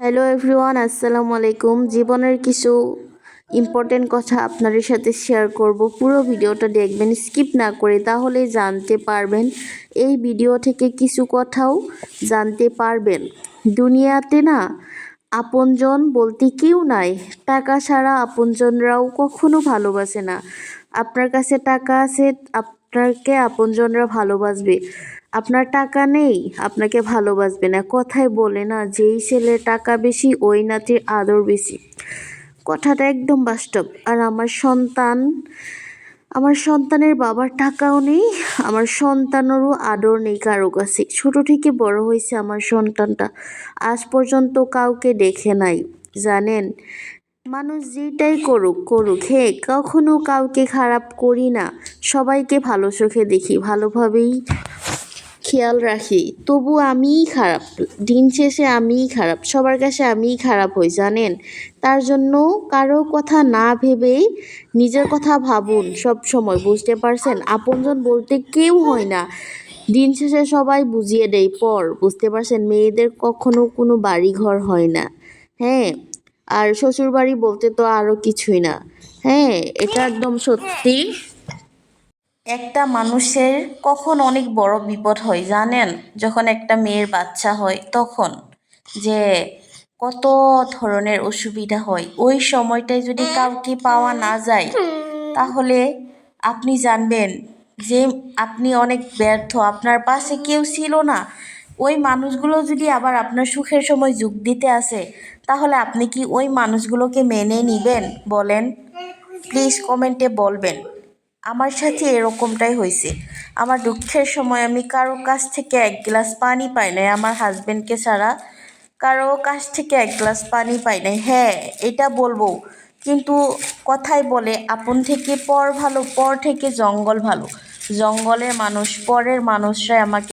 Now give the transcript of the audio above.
Hello everyone, আসসালামু আলাইকুম। জীবনের কিছু ইম্পর্টেন্ট কথা আপনাদের সাথে শেয়ার করব। পুরো ভিডিওটা দেখবেন, স্কিপ না করে, তাহলেই জানতে পারবেন। এই ভিডিও থেকে কিছু কথাও জানতে পারবেন। দুনিয়াতে না আপনজন বলতে কেউ নাই। টাকা ছাড়া আপনজনরাও কখনো ভালোবাসে না। আপনার কাছে টাকা আছে, আপনাকে আপনজনরা ভালোবাসবে। আপনার টাকা নেই, আপনাকে ভালোবাসবে না। কথায় বলে না, যেই ছেলের টাকা বেশি ওই নাতির আদর বেশি। কথাটা একদম বাস্তব। আর আমার সন্তানের বাবার টাকাও নেই, আমার সন্তানেরও আদর নেই কারো কাছে। ছোট থেকে বড় হয়েছে আমার সন্তানটা, আজ পর্যন্ত কাউকে দেখে নাই। জানেন, মানুষ যেটাই করুক করুক, কখনো কাউকে খারাপ করি না। সবাইকে ভালো চোখে দেখি, ভালোভাবেই খেয়াল রাখি। তবু আমিই খারাপ, দিন শেষে আমিই খারাপ, সবার কাছে আমিই খারাপ হই জানেন। তার জন্য কারো কথা না ভেবেই নিজের কথা ভাবুন সব সময়, বুঝতে পারছেন? আপনজন বলতে কেউ হয় না, দিন শেষে সবাই বুঝিয়ে দেয় পর, বুঝতে পারছেন? মেয়েদের কখনো কোনো বাড়ি ঘর হয় না। হ্যাঁ, আর শ্বশুর বাড়ি বলতে তো আরও কিছুই না। হ্যাঁ, এটা একদম সত্যি। একটা মানুষের কখন অনেক বড় বিপদ হয় জানেন? যখন একটা মেয়ের বাচ্চা হয় তখন যে কত ধরনের অসুবিধা হয়। ওই সময়টায় যদি কাউকে পাওয়া না যায়, তাহলে আপনি জানবেন যে আপনি অনেক ব্যর্থ, আপনার পাশে কেউ ছিল না। ওই মানুষগুলো যদি আবার আপনার সুখের সময় যোগ দিতে আসে, তাহলে আপনি কি ওই মানুষগুলোকে মেনে নিবেন বলেন? প্লিজ কমেন্টে বলবেন। আমার সাথে এরকমটাই হয়েছে। আমার দুঃখের সময় আমি কারো কাছ থেকে এক গ্লাস পানি পাই নাই, আমার হাজবেন্ডকে ছাড়া কারো কাছ থেকে এক গ্লাস পানি পাই নাই। হ্যাঁ, এটা বলবো, কিন্তু কথায় বলে আপন থেকে পর ভালো, পর থেকে জঙ্গল ভালো। জঙ্গলের মানুষ, পরের মানুষরাই আমাকে